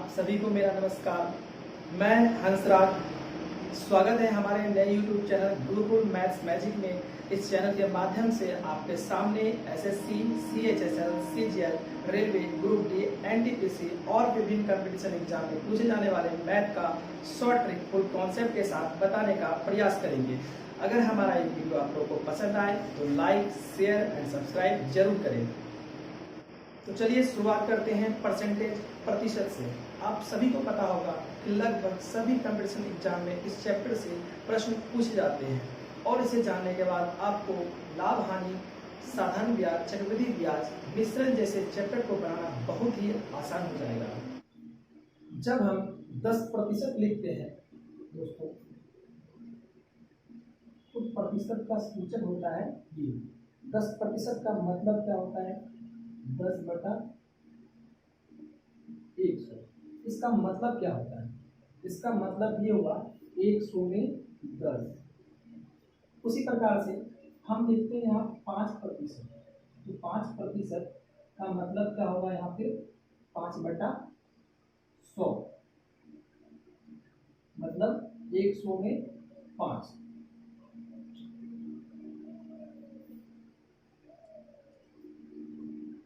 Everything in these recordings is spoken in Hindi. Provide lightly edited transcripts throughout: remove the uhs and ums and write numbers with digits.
आप सभी को मेरा नमस्कार। मैं हंसराज। स्वागत है हमारे नए YouTube channel Gurukul maths magic में। इस चैनल के माध्यम से आपके सामने SSC, CHSL, CGL, railway, group D, NTPC और विभिन्न कंपटीशन एग्जाम में पूछे जाने वाले मैथ का शॉर्ट ट्रिक फुल कॉन्सेप्ट के साथ बताने का प्रयास करेंगे। अगर हमारा ये वीडियो आप लोगों को पसंद आए तो लाइक, शेयर एंड सब्सक्राइब जरूर करें। तो चलिए शुरुआत करते हैं परसेंटेज प्रतिशत से। आप सभी को पता होगा कि लगभग सभी कंपटीशन एग्जाम में इस चैप्टर से प्रश्न पूछे जाते हैं और इसे जानने के बाद आपको लाभ हानि, साधारण ब्याज, चक्रवृद्धि ब्याज, मिश्रण जैसे चैप्टर को बनाना बहुत ही आसान हो जाएगा। जब हम 10% लिखते हैं दोस्तों तो प्रतिशत का सूचक होता है ये। 10% का मतलब क्या होता है? 10/100। इसका मतलब क्या होता है? इसका मतलब ये हुआ 100 में 10। उसी प्रकार से हम लिखते हैं यहाँ 5%। तो 5% का मतलब क्या होगा यहाँ पे? 5/100, मतलब 100 में 5।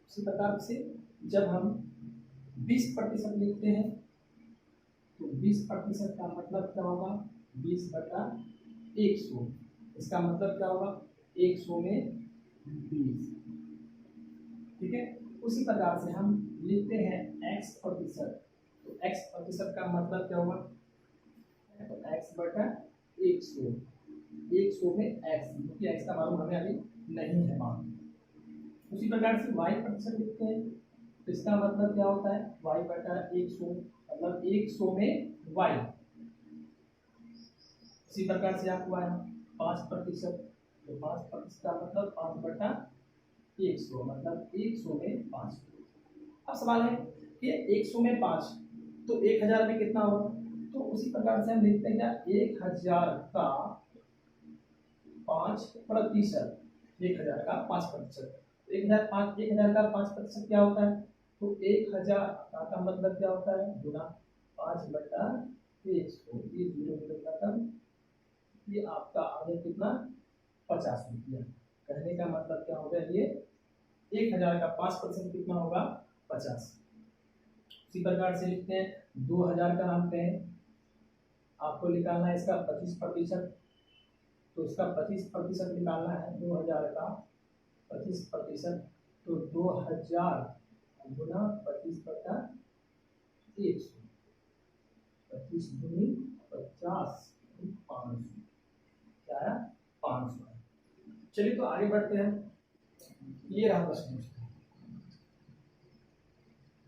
इसी प्रकार से जब हम 20% लिखते हैं तो 20% का मतलब क्या होगा? 20/100। इसका मतलब क्या होगा? 100 में 20। ठीक है। उसी प्रकार से हम लिखते हैं x%। तो x% का मतलब क्या होगा? तो x/100। 100 में x, क्योंकि x का मालूम हमें अभी नहीं है मान। उसी प्रकार से y% लिखते हैं तो इसका मतलब क्या होता है? y/100, मतलब 100 में y। इसी प्रकार से आपको आया 5%। तो 5% का मतलब 5/100, मतलब 100 में 5। अब सवाल है कि 100 में 5 तो 1000 में कितना होगा? तो उसी प्रकार से हम लिखते हैं क्या? 1000 का 5%। 1000 का 5%। 1000 का 5% क्या होता है? तो 1000 का मतलब क्या होता है? गुना 5/100। ये 0 खत्म। ये आपका आ गया कितना? 50 रुपया। कहने का मतलब क्या होगा? ये 1000 का 5% कितना होगा? 50। इसी प्रकार से लिखते हैं 2000 का नाम पे आपको निकालना है इसका 25%। तो इसका 25% निकालना है 2000 का 25%। तो 2000 गुना 25/100। 25 दूनी 50, 500। क्या है? 500। चलिए तो आगे बढ़ते हैं। ये रहा प्रश्न।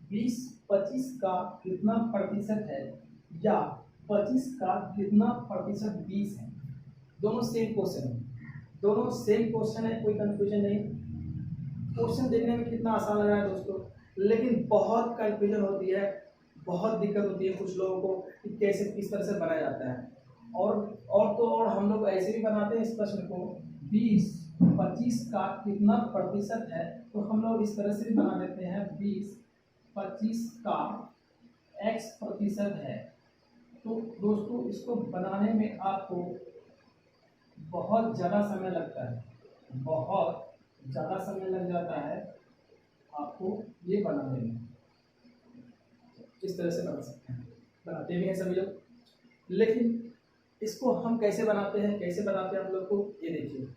20-25 का कितना प्रतिशत है या 25 का कितना प्रतिशत 20 है? दोनों सेम क्वेश्चन है। दोनों सेम क्वेश्चन है, कोई कंफ्यूजन नहीं। क्वेश्चन देखने में कितना आसान लग रहा है दोस्तों, लेकिन बहुत कंफ्यूजन होती है, बहुत दिक्कत होती है कुछ लोगों को कि कैसे किस तरह से बनाया जाता है। और हम लोग ऐसे भी बनाते हैं इस प्रश्न को 20-25 का कितना प्रतिशत है, तो हम लोग इस तरह से भी बना देते हैं 20-25 का x% है। तो दोस्तों इसको बनाने में आपको बहुत ज़्यादा समय लगता है, बहुत ज़्यादा समय लग जाता है आपको ये बनाने में। इस तरह से बना सकते हैं, बनाते भी हैं सभी लोग, लेकिन इसको हम कैसे बनाते हैं हम लोग को ये देखिए।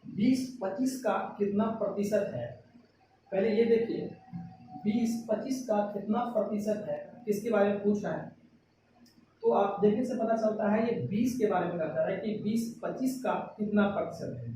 20-25 का कितना प्रतिशत है, पहले ये देखिए 20-25 का कितना प्रतिशत है, किसके बारे में पूछ रहा है। तो आप देखने से पता चलता है ये 20 के बारे में कहता है कि 20-25 का कितना प्रतिशत है।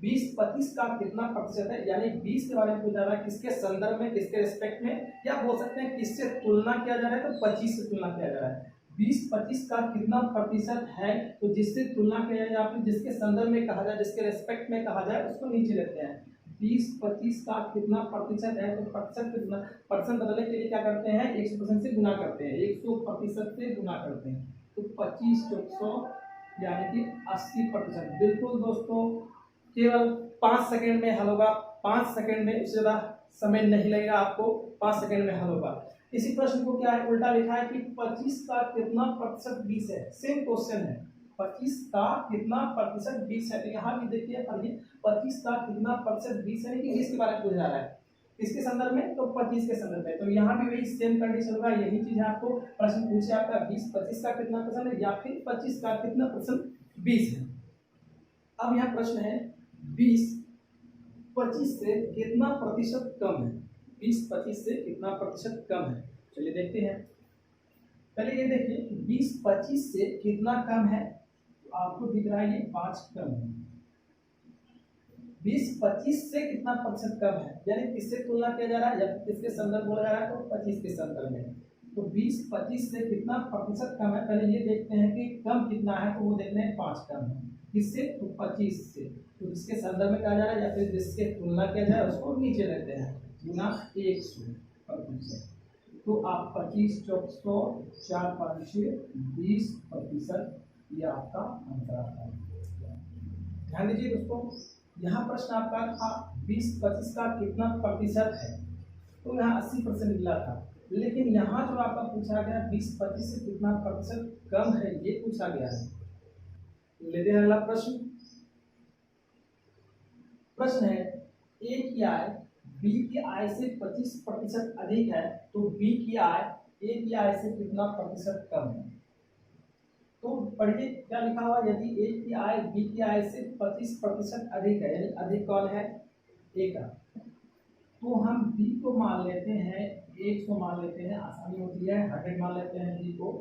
20-25 का कितना प्रतिशत है, यानी 20 के बारे में पूछा जा रहा है, किसके संदर्भ में, किसके रिस्पेक्ट में, या बोल सकते हैं किससे तुलना किया जा रहा है, तो 25 से तुलना किया जा रहा है। 20-25 का कितना प्रतिशत है, तो जिससे तुलना किया जाए या फिर जिसके संदर्भ में कहा जाए, जिसके रेस्पेक्ट में कहा जाए, उसको नीचे लेते हैं। 20-25 का कितना प्रतिशत है, तो प्रतिशत कितना, परसेंट बदलने के लिए क्या करते हैं? 100% से गुना करते हैं, 100% से गुना करते हैं। तो 25 × 100 यानी कि 80%। बिल्कुल दोस्तों, केवल 5 सेकंड में हल होगा। 5 सेकंड में, उससे ज़्यादा समय नहीं लगेगा आपको, 5 सेकंड में हल होगा। इसी प्रश्न को क्या है उल्टा लिखा है कि 25 का कितना प्रतिशत 20 है। सेम क्वेश्चन है, 25 का कितना प्रतिशत 20 है। तो यहाँ भी देखिए पढ़िए, 25 का कितना प्रतिशत 20 है, लेकिन 20 के बारे में पूछा जा रहा है, इसके संदर्भ में तो 25 के संदर्भ में। तो यहाँ भी वही सेम कंडीशन होगा, यही चीज है आपको प्रश्न पूछे आपका 25 का कितना परसेंट है या फिर 25 का कितना परसेंट 20 है। अब यहाँ प्रश्न है 20 25 से कितना प्रतिशत कम है। 20 25 से कितना प्रतिशत कम है, चलिए देखते हैं। पहले ये देखिए 20 25 से कितना कम है, तो आपको दिख रहा है ये 5 कम है। 20 25 से कितना प्रतिशत कम है, यानी किससे तुलना किया जा रहा है, जब किसके संदर्भ बोला जा रहा है तो 25 के संदर्भ में। तो 20 25 से कितना प्रतिशत कम है, पहले ये देखते हैं कि कम कितना है, तो वो देखते हैं 5 कम है। किससे, तो 25 से। तो जिसके संदर्भ में कहा जा रहा है या फिर जिसके तुलना किया जा रहा है उसको नीचे लेते हैं, गुना 100%। तो आप 25 चौक 100 4 5 6 20%, ये आपका आंसर आता है। ध्यान दीजिए दोस्तों, यहाँ प्रश्न आपका था 20 25 का कितना प्रतिशत है, तो यहाँ 80% मिला था। लेकिन यहाँ जो आपका पूछा गया 20 25 से कितना प्रतिशत कम है, ये पूछा गया है। लेते हैं अगला प्रश्न। प्रश्न है ए की आय बी की आय से 25% अधिक है, तो बी की आय ए की आय से कितना प्रतिशत कम है। तो पढ़िए क्या लिखा हुआ, यदि ए की आय बी की आय से 25% अधिक है, यानी अधिक कौन है, ए का, तो हम बी को मान लेते हैं 100 मान लेते हैं, आसानी होती है, 100 मान लेते हैं बी को।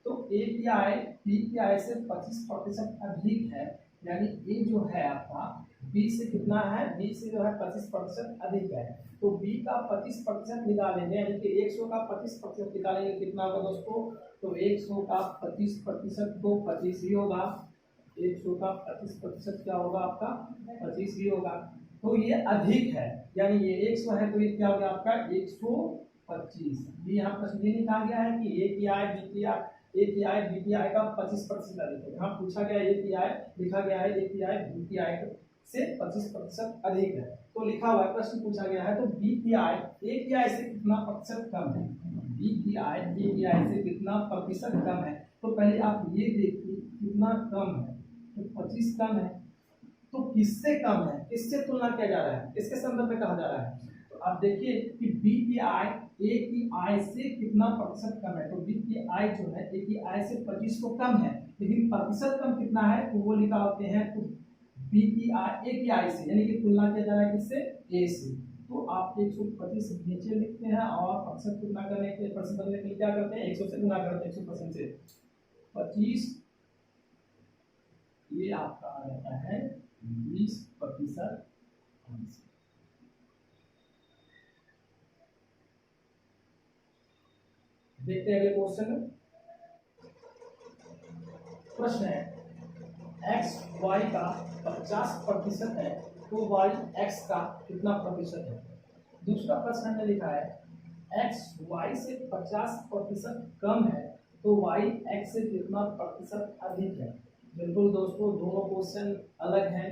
तो ए की आय बी की आय से 25% अधिक है, यानी ए जो है आपका बी से कितना है, बी से जो है 25% अधिक है। तो बी का 25% निकालेंगे, यानी कि 100 का 25% निकालेंगे, कितना होगा दोस्तों, तो 100 का 25% तो 25 ही होगा। 100 का 25% क्या होगा आपका, 25 ही होगा। तो ये अधिक है, यानी ये 100 है, तो ये क्या हो गया आपका 125। ये यहाँ प्रश्न ये नहीं कहा गया है कि ए की आय बी की आय, ए की आय बी की आय का 25% अधिक है। यहाँ पूछा गया ए की आय, लिखा गया है ए की आय बी की आय से 25% अधिक है, तो लिखा हुआ है, प्रश्न पूछा गया है। तो बी की आय ए की आय से कितना प्रतिशत कम है, बी की आय ए की आय से कितना प्रतिशत कम है। तो पहले आप ये देखिए कितना कम है, तो 25 कम है, तो किससे कम है, किससे तुलना किया जा रहा है, किसके संदर्भ में कहा जा रहा है। तो आप देखिए कि बी की आय ए की आय से कितना प्रतिशत कम है, तो बी की आय जो है ए की आय से 25 को कम है, लेकिन प्रतिशत कम कितना है, तो वो लिखा होते हैं तो बी की आय ए की आय से, यानी कि तुलना किया जा रहा है किससे, ए से। तो आप 125 नीचे लिखते हैं और प्रतिशत कितना करने के प्रतिशत करने के लिए क्या करते हैं, 100 से गुना करते हैं, 100% से 25, ये आपका आ जाता है 20%। देखते हैं अगले क्वेश्चन में। प्रश्न है x y का 50% है, तो y x का कितना प्रतिशत है। दूसरा प्रश्न में लिखा है x y से 50% कम है, तो y x से कितना प्रतिशत अधिक है। बिल्कुल दोस्तों दोनों क्वेश्चन अलग हैं,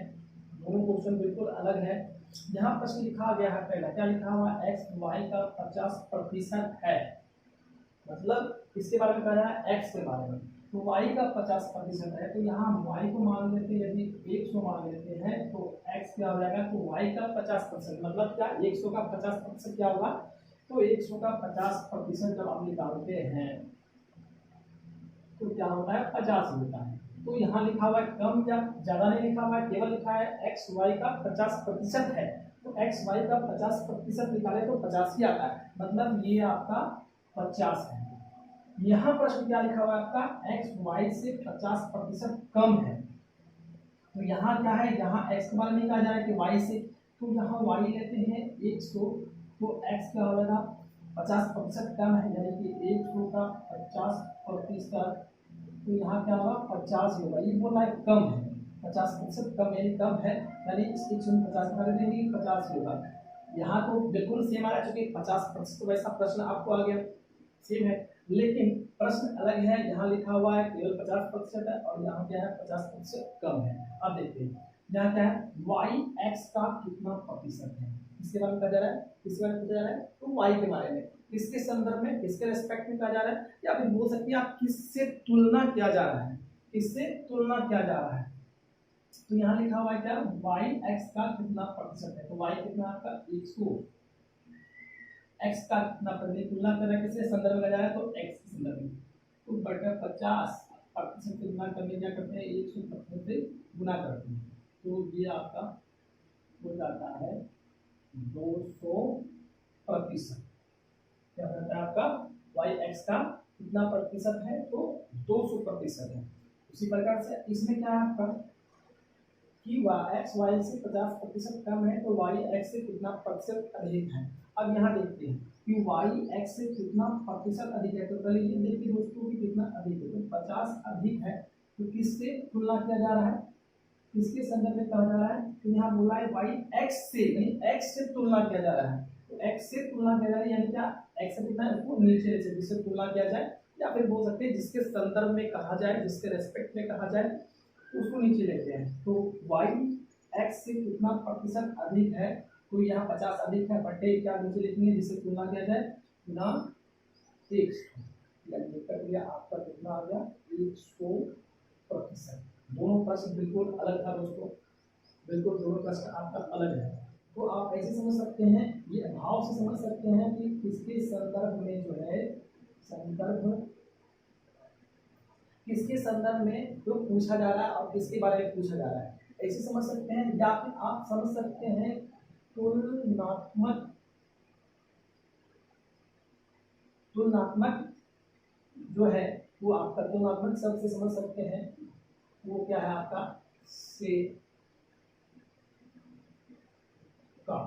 दोनों क्वेश्चन बिल्कुल अलग है। यहाँ प्रश्न लिखा गया है, पहला क्या लिखा हुआ, x y का 50% है, मतलब इसके बारे में कह रहा है x के बारे में, तो y का 50% है, तो यहाँ हम y को मान लेते हैं, यदि 100 मान लेते हैं तो x क्या हो जाएगा, तो y का 50%, मतलब क्या 100 का 50% क्या होगा, तो 100 का 50% जब आप निकालते हैं तो क्या होता है 50 होता है। तो यहाँ लिखा हुआ है कम या ज्यादा नहीं लिखा हुआ है, केवल लिखा है x y का 50% है, तो x y का 50% निकाले तो 50 ही आता है, मतलब ये आपका 50 है। यहाँ प्रश्न क्या लिखा हुआ है आपका, x y से 50% कम है, तो यहाँ क्या है, यहाँ x के बारे में कहा जा रहा है कि y से, तो यहाँ y लेते हैं 100, तो x क्या हो जाएगा 50% कम है, यानी कि 100 का 50%, तो यहाँ क्या होगा 50 होगा। ये बोल रहा है कम है, 50% कम यानी कम है, यानी इस 150 का देंगे 50 होगा। यहाँ तो बिल्कुल सेम आ रहा है, चूंकि 50% तो वैसा प्रश्न आपको आ गया सेम है, लेकिन प्रश्न अलग है। यहाँ लिखा हुआ है केवल 50% है और यहाँ क्या है 50% कम है। अब देखते हैं यहाँ क्या है, y x का कितना प्रतिशत है, किसके बारे में कहा जा रहा है, किसके बारे में पूछा जा रहा है, तो वाई के बारे में, किसके संदर्भ में, किसके रेस्पेक्ट में कहा जा रहा है, या फिर बोल सकते हैं आप किससे तुलना किया जा रहा है, किससे तुलना किया जा रहा है। तो यहाँ लिखा हुआ है क्या, वाई एक्स का कितना प्रतिशत है, तो वाई कितना आपका 100, एक्स का कितना प्रतिशत, तुलना कर रहा है किससे, संदर्भ में जा रहा है तो एक्स के संदर्भ में, तो बटा 50% से गुना करने क्या करते हैं, 100% से गुना करते हैं, तो ये आपका हो जाता है 200%। क्या रहता है आपका, वाई एक्स का कितना प्रतिशत है, तो 200% है। उसी प्रकार से इसमें क्या है आपका कि एक्स वाई से 50% कम है, तो वाई एक्स से कितना प्रतिशत अधिक है। अब यहाँ देखते हैं कि वाई एक्स से कितना प्रतिशत अधिक है, तो पहले ये देखिए दोस्तों कि कितना अधिक है, तो 50 अधिक है, तो किससे तुलना किया जा रहा है, किसके संदर्भ में कहा जा रहा है, तो यहाँ बोला है वाई एक्स से, यानी एक्स से तुलना किया जा रहा है, तो एक्स से तुलना किया जा रहा है, यानी क्या एक्स से कितना है, उसको नीचे से जिससे तुलना किया जाए, या फिर बोल सकते हैं जिसके संदर्भ में कहा जाए, जिसके रेस्पेक्ट में कहा जाए उसको नीचे लेते हैं। तो y x से कितना प्रतिशत अधिक है, तो यहाँ 50 अधिक है, बटे क्या नीचे लिखेंगे जिससे तुलना किया जाए, गुना 100, प्रक्रिया आपका कितना आ गया 100%। दोनों प्रश्न बिल्कुल अलग था दोस्तों, बिल्कुल दोनों प्रश्न आपका अलग है। तो आप ऐसे समझ सकते हैं, ये भाव से समझ सकते हैं कि किसके संदर्भ में जो है, संदर्भ किसके संदर्भ में जो पूछा जा रहा है और किसके बारे में पूछा जा रहा है, ऐसे समझ सकते हैं। या फिर आप समझ सकते हैं तुलनात्मक जो है वो आपका तुलनात्मक शब्द से समझ सकते हैं, वो क्या है आपका से का,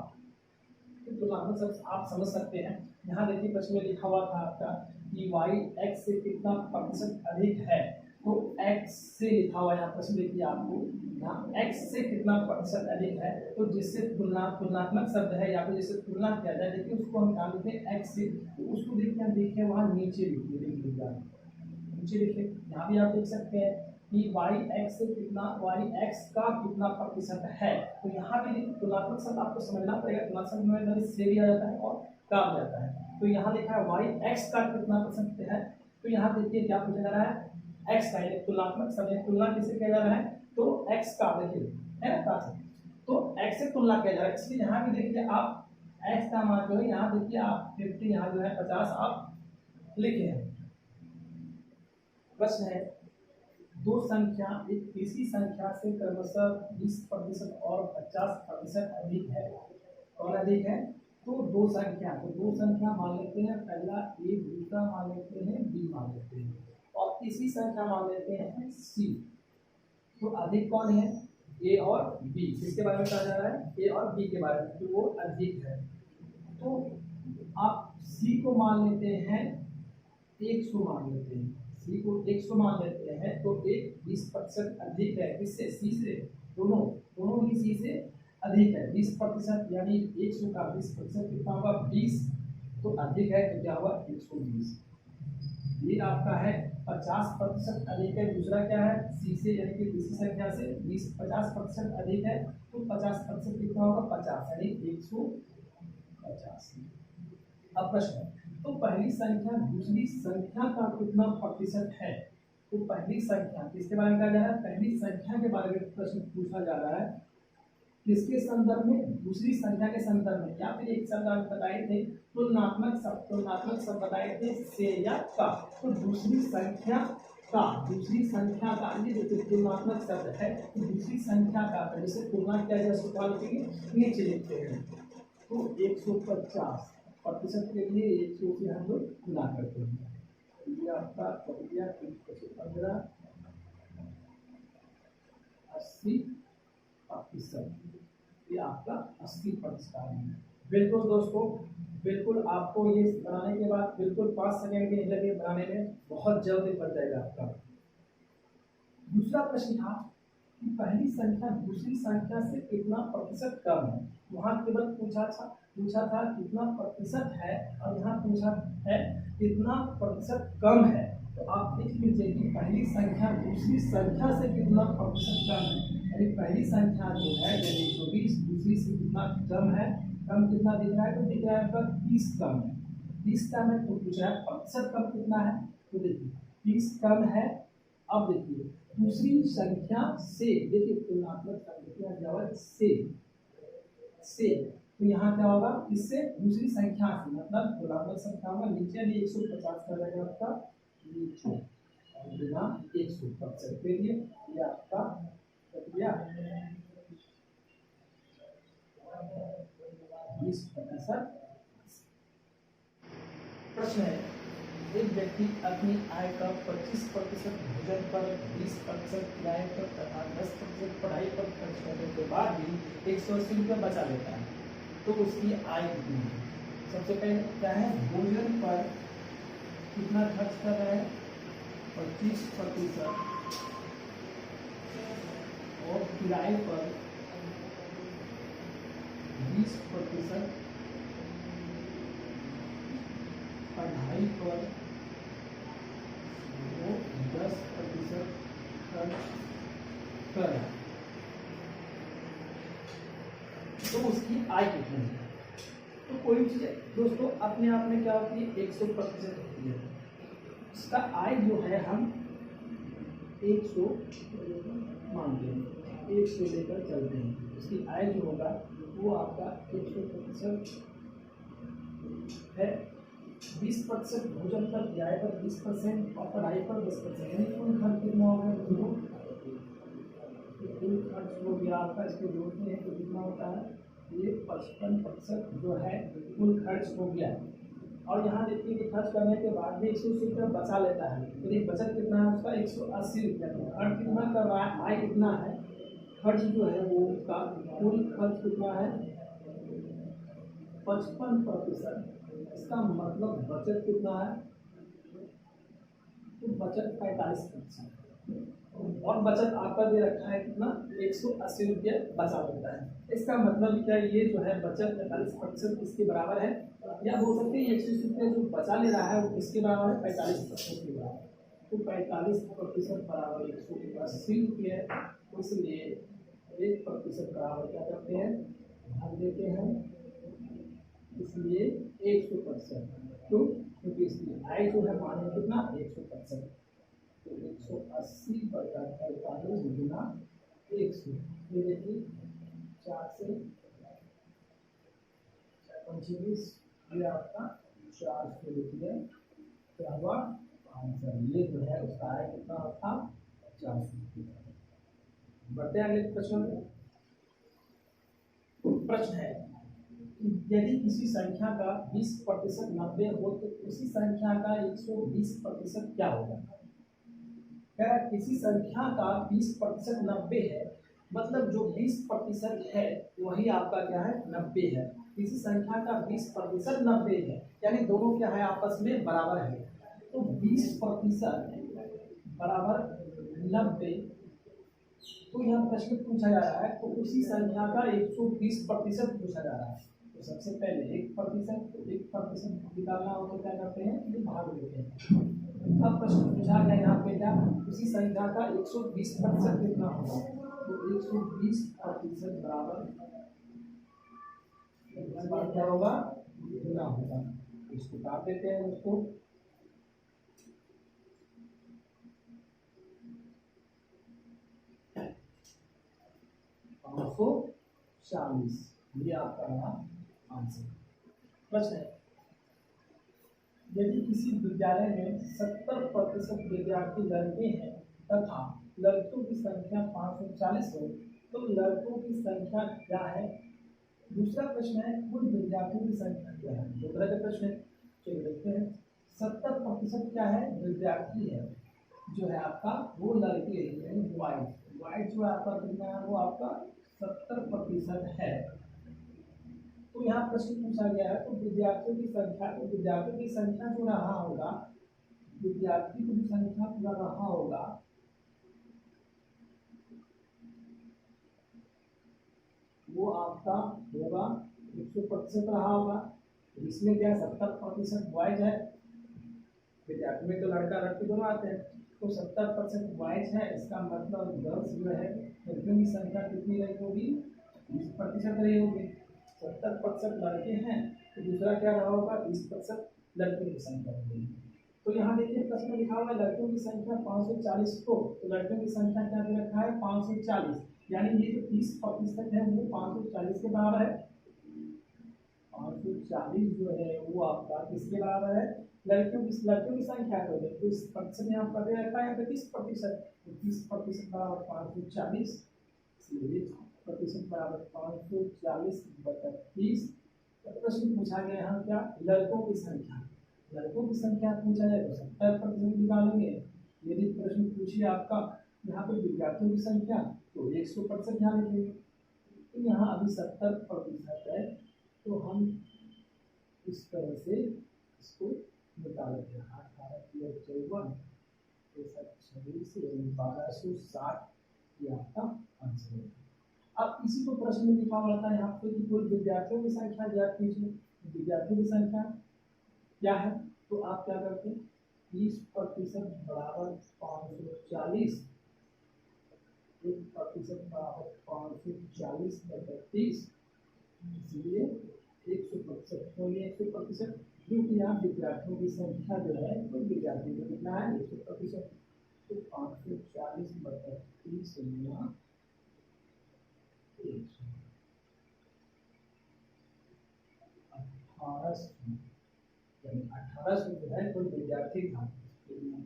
तुलनात्मक शब्द आप समझ सकते हैं। यहाँ देखिए प्रश्न में लिखा हुआ था आपका कि वाई एक्स से कितना प्रतिशत अधिक है, तो एक्स से लिखा हुआ यहाँ प्रश्न देखिए आपको, यहाँ एक्स से कितना प्रतिशत अधिक है, तो जिससे तुलनात्मक शब्द है या फिर जिससे तुलना किया जाए, देखिए उसको हम क्या लिखते हैं एक्स से, तो उसको देखिए देखिए वहाँ नीचे लिखिए, नीचे लिखिए, यहाँ भी आप देख सकते हैं कि वाई एक्स से कितना, वाई एक्स का कितना प्रतिशत है, तो यहाँ भी तुलनात्मक शब्द आपको समझना पड़ेगा, तुलनात्मक शब्द में से भी आ जाता है और का आ जाता है। तो यहाँ लिखा है वाई एक्स का कितना प्रतिशत है, तो यहाँ देखिए क्या पूछा जा रहा है, एक्स का, तुलनात्मक शब्द, तुलना किससे किया जा रहा है, तो एक्स का, देखिए है ना, तो एक्स से तुलना किया जा रहा है, इसलिए यहाँ भी देखिए आप एक्स का मान जो है, यहाँ देखिए आप 50, यहाँ जो है 50 आप लिखे हैं। प्रश्न है, दो संख्या एक तीसरी संख्या से क्रमशः 20% और 50% अधिक है, कौन अधिक है, तो दो संख्या मान लेते हैं, पहला ए, दूसरा मान लेते हैं बी, मान लेते हैं, और तीसरी संख्या मान लेते हैं सी। तो अधिक कौन है, ए और बी, किसके बारे में कहा जा रहा है, ए और बी के बारे में, तो वो अधिक है। तो आप सी को मान लेते हैं 100, मान लेते हैं सी को 100 मान लेते हैं, तो एक 20% अधिक है, किससे, सी से, दोनों ही सी से अधिक है 20%, यानी 100 का 20% कितना होगा 20, तो अधिक है तो क्या होगा 120। ये आपका है 50% अधिक है, दूसरा क्या है सी से, यानी कि तीसरी संख्या से 50% अधिक है, तो 50% कितना होगा 50, यानी 150। अब प्रश्न है, तो पहली संख्या दूसरी संख्या का कितना प्रतिशत है, तो पहली संख्या किसके बारे में कहा जा रहा है, पहली संख्या के बारे में प्रश्न पूछा जा रहा है, किसके संदर्भ में, दूसरी संख्या के संदर्भ में, या फिर एक शब्द आप बताए थे तुलनात्मक शब्द बताए थे से या का, तो दूसरी संख्या का ये देखिए तुलनात्मक शब्द है, तो दूसरी संख्या का जैसे तुलना किया जाए उसको क्या लिखेंगे, नीचे लिखते हैं, तो 150% के लिए 100 से हम लोग गुना करते हैं, ये आपका 15 80%, ये आपका 80% है। बिल्कुल दोस्तों, बिल्कुल आपको ये बनाने के बाद बिल्कुल 5 सेकंड के लगे बनाने में, बहुत जल्दी बन जाएगा आपका। दूसरा प्रश्न था कि पहली संख्या दूसरी संख्या से कितना प्रतिशत कम है, वहाँ केवल पूछा था कितना प्रतिशत है, और यहाँ पूछा है कितना प्रतिशत कम है। तो आप देख लीजिए कि पहली संख्या दूसरी संख्या से कितना प्रतिशत कम है, यानी पहली संख्या जो है यानी 120 दूसरी से कितना कम है, कम कितना दिख रहा है, तो दिख रहा है आपका 30 कम है, 30 कम है, तो पूछ रहा है प्रतिशत कम कितना है, तो देखिए 30 कम है। अब देखिए दूसरी संख्या से, देखिए तुलनात्मक संख्या जब से, तो यहाँ क्या होगा, इससे दूसरी संख्या से, मतलब तुलनात्मक संख्या होगा, नीचे 150 का रहेगा आपका नीचे बिना 100% के लिए, ये आपका प्रक्रिया 20%। प्रश्न है, एक व्यक्ति अपनी आय का 25% भोजन पर, 20% किराए पर तथा 10% पढ़ाई पर खर्च करने के बाद भी 180 रुपया बचा लेता है, तो उसकी आय कितनी है। सबसे पहले क्या है, भोजन पर कितना खर्च कर रहा है, 25%, और किराए पर 20%, पढ़ाई पर वो 10% खर्च कर रहा है, तो उसकी आय कितनी है। तो कोई भी चीज दोस्तों अपने आप में क्या होती है, 100% होती है। इसका आय जो है हम 100 मानते हैं, 100 लेकर चलते हैं, उसकी आय जो होगा वो आपका 100% है। 20% भोजन पर, किराए पर 20% और पढ़ाई पर 10%, यानी कुल खर्च कितना होगा, कुल खर्च हो गया आपका, इसको जोड़ते हैं तो कितना होता है, ये 55% जो है कुल खर्च हो गया। और यहाँ देखिए कि खर्च करने के बाद भी 180 रुपया बचा लेता है, तो ये बचत कितना है उसका, 180 रुपया। खर्च कितना कर रहा है, आय कितना है, खर्च जो है वो उसका कुल खर्च कितना है, 55%। इसका मतलब बचत कितना है, तो बचत 45%, और बचत आपका दे रखा है कितना, 180 रुपये बचा लेता है। इसका मतलब क्या, ये जो है बचत 45% इसके बराबर है, या हो सकते हैं 180 रुपये जो बचा ले रहा है वो किसके बराबर है, 45% के बराबर। तो 45% बराबर 180 रुपये, इसलिए 1% बराबर क्या करते हैं, भाग देते हैं, इसलिए 100%। क्यों, क्योंकि इसकी आय जो है माने कितना, 100%, तो 180 बटा 45 गुना 100, ये देखिए 4 से 25, ये आपका 400 रुपये क्या हुआ आंसर। ये जो है उसका आय कितना था, 400 रुपये। बढ़ते हैं अगले प्रश्न में। प्रश्न है, यदि किसी संख्या का 20% 90 हो तो उसी संख्या का 120% क्या होगा। कह रहा किसी संख्या का 20% 90 है, मतलब जो 20% है वही आपका क्या है, 90 है। किसी संख्या का 20% 90 है, यानी दोनों क्या है, आपस में बराबर है। तो 20% बराबर 90, तो यहाँ प्रश्न पूछा जा रहा है, तो उसी संख्या का 120% पूछा जा रहा है। तो सबसे पहले 1% निकालना हो तो क्या करते हैं, ये भाग देते हैं। अब प्रश्न पूछा गया यहाँ पे क्या, उसी संख्या का 120% कितना होगा, तो 120% बराबर क्या होगा, गुना होगा। इसको काट देते हैं उसको, तो 40, ये आपका रहा आंसर। प्रश्न है, यदि किसी विद्यालय में 70% विद्यार्थी लड़के हैं तथा लड़कियों की संख्या 540 हो तो लड़कों की संख्या क्या है। दूसरा प्रश्न है, कुल विद्यार्थियों की संख्या क्या है। दो तरह का प्रश्न है, चलिए देखते हैं। 70% क्या है, विद्यार्थी है, जो है आपका वो लड़के है, यानी बॉयज जो आपका कितना है, वो आपका 70% है। तो यहाँ प्रश्न पूछा गया है, तो विद्यार्थियों की संख्या, तो विद्यार्थियों की संख्या जो रहा होगा, विद्यार्थी की संख्या पूरा रहा होगा, वो आपका होगा 100% रहा होगा। इसमें क्या 70% बॉयज है, विद्यार्थी में तो लड़का लड़की दोनों आते हैं, तो 70% बॉयज है, इसका मतलब गर्ल्स जो है लड़कियों की संख्या कितनी रही होगी, 20% रही होगी। 70% लड़के हैं तो दूसरा क्या रहा होगा 20% लड़कियों की संख्या होगी। तो यहाँ देखिए प्रश्न में लिखा हुआ है लड़कियों की संख्या 540 को, तो लड़कियों की संख्या क्या दे रखा है 540, यानी ये जो 30% है वो 540 के बराबर है। 540 जो है वो आपका किसके बराबर है, लड़कियों की संख्या को देखो इस प्रतिशत यहाँ पर दे रखा है 30%, तो 30% बराबर 540, इसलिए 30% बराबर 540 बटा 30। प्रश्न पूछा गया यहाँ क्या लड़कों की संख्या, लड़कों की संख्या पूछा जाए तो 70% निकालेंगे। यदि प्रश्न पूछिए आपका यहाँ पर विद्यार्थियों की संख्या तो 100% यहाँ लिखेंगे। तो यहाँ अभी 70% है तो हम इस तरह से इसको निकालेंगे। 18 56 1260 ये आपका आंसर है। अब इसी को प्रश्न में लिखा हुआ था यहाँ पे कि कुल विद्यार्थियों की संख्या ज्ञात कीजिए। विद्यार्थियों की संख्या क्या है, तो आप क्या करते हैं 30% बराबर 540, 1% बराबर 540 बटा 30, इसलिए 100% बोलिए 100%, क्योंकि यहाँ विद्यार्थियों की संख्या जो है तो विद्यार्थी का कितना है 100%, तो 540 बटा 30 गुना 1800 जो है कोई विद्यार्थी था।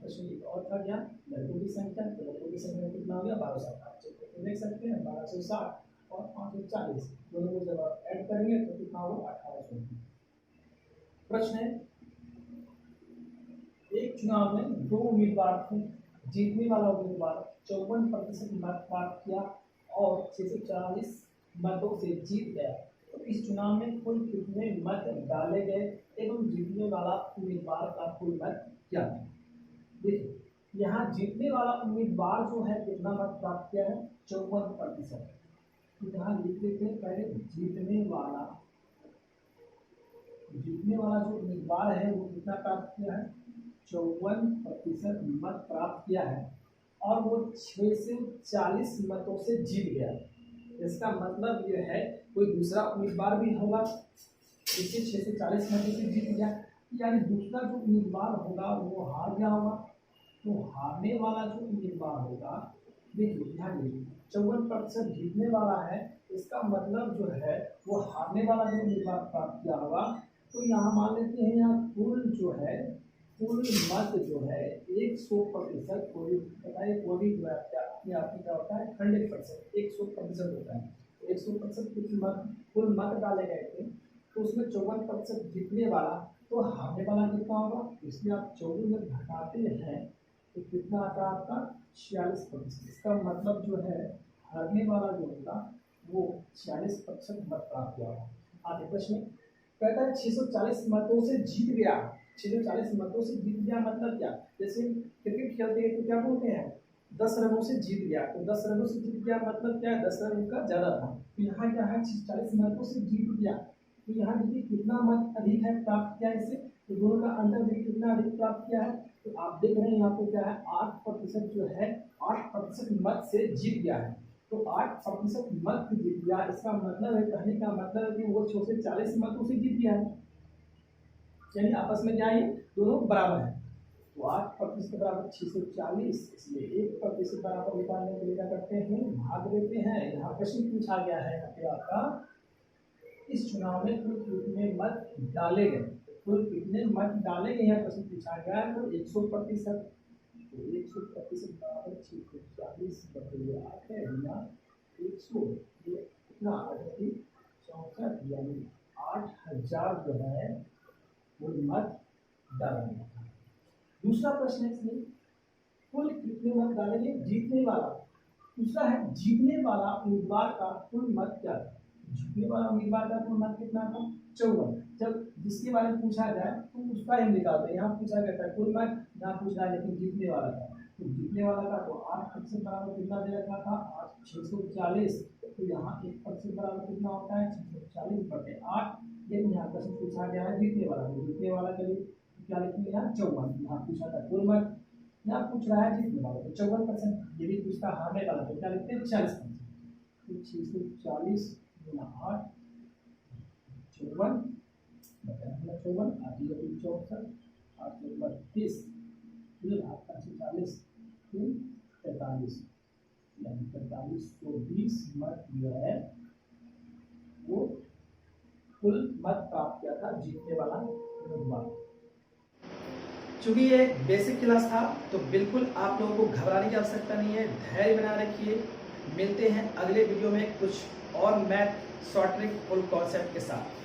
प्रश्न एक और था क्या लड़कों की संख्या, तो लड़कों की संख्या कितना हो गया 1260, आप देख सकते हैं 1260 और 540 दोनों को जब आप ऐड करेंगे तो कितना होगा 1800। प्रश्न है एक चुनाव में 2 उम्मीदवार थे, जीतने वाला उम्मीदवार 54% मत प्राप्त किया और 640 मतों से जीत गया, तो इस चुनाव में कुल कितने मत डाले गए एवं जीतने वाला उम्मीदवार का कुल मत क्या है। देखिए यहाँ जीतने वाला उम्मीदवार जो है कितना मत प्राप्त किया है 54%, तो यहाँ लिख लेते हैं पहले जीतने वाला जो उम्मीदवार है वो कितना प्राप्त किया है 54% मत प्राप्त किया है और वो 640 मतों से जीत गया। इसका मतलब ये है कोई दूसरा उम्मीदवार भी होगा जिससे 640 मतों से जीत गया, यानी दूसरा जो उम्मीदवार होगा वो हार गया होगा। तो हारने वाला जो उम्मीदवार होगा, देखिए ध्यान दीजिए 54% जीतने वाला है, इसका मतलब जो है वो हारने वाला जो उम्मीदवार प्राप्त किया होगा। तो यहाँ मान लेते हैं यहाँ कुल मत जो है 100%, कोई बताइए कोई जो है क्या होता है 100%, 100% होता है। 100% कुल मत डाले गए थे तो उसमें 54% जीतने वाला, तो हारने वाला कितना होगा, इसलिए आप 24 में घटाते हैं तो कितना आता है आपका 46%। इसका मतलब जो है हारने वाला जो होगा वो 46% मत प्राप्त किया होगा। आगे प्रश्न कहता है 640 मतों से जीत गया। 640 मतों से जीत गया मतलब क्या, जैसे क्रिकेट खेलते हैं तो क्या बोलते हैं 10 रनों से जीत गया, तो 10 रनों से जीत गया मतलब क्या है 10 रन का ज्यादा था। तो यहाँ क्या है 640 मतों से जीत गया, तो यहाँ देखिए कितना मत अधिक है प्राप्त किया इससे, तो दोनों का अंतर देखिए कितना अधिक प्राप्त किया है। तो आप देख रहे हैं यहाँ पे क्या है 8% जो है 8% मत से जीत गया है, तो 8% मत जीत गया। इसका मतलब है कहने का मतलब है कि वो 640 मतों से जीत गया है, यानी आपस में क्या है दोनों बराबर है। तो 8% बराबर 640, इसलिए 1% बराबर निकालने के लिए क्या करते हैं भाग देते हैं। यहाँ प्रश्न पूछा गया है यहाँ पे आपका इस चुनाव में कुल कितने मत डाले गए, कुल कितने मत डाले गए हैं प्रश्न पूछा गया है, तो 100%, तो 100% बराबर 640 बटे 8 है गुना 100, ये कितना आ रहा है 64, यानी 8000 जो है कुल मत डालेंगे। दूसरा प्रश्न है इसमें कुल कितने मत डालेंगे जीतने वाला, दूसरा है जीतने वाला उम्मीदवार का कुल मत क्या था, जीतने वाला उम्मीदवार का कुल मत कितना था 54। जब जिसके बारे में पूछा जाए तो उसका ही निकालते हैं, यहाँ पूछा गया था कुल मत, यहाँ पूछ रहा है लेकिन जीतने वाला का, तो जीतने वाला का तो 8% बराबर कितना दे रखा था 640, तो यहाँ 1% बराबर कितना होता है 640 बटे 8। लेकिन यहाँ प्रश्न पूछा गया है जीतने वाला, तो जीतने वाला के लिए क्या लिखेंगे यहाँ 54, यहाँ पूछा था कुल मत, यहाँ पूछ रहा है जीतने वाला तो 54%, यदि पूछता हारने वाला तो क्या लिखते हैं 46%, तो 640 गुना 8 54 बटा 54 आठ 64 8 32 फिर आपका 40 फिर 43 यानी 43 को 20 मत जो है वो कुल मत प्राप्त किया था जीतने वाला उम्मीदवार। चूंकि ये बेसिक क्लास था तो बिल्कुल आप लोगों को घबराने की आवश्यकता नहीं है, धैर्य बना रखिए। मिलते हैं अगले वीडियो में कुछ और math short trick full concept के साथ।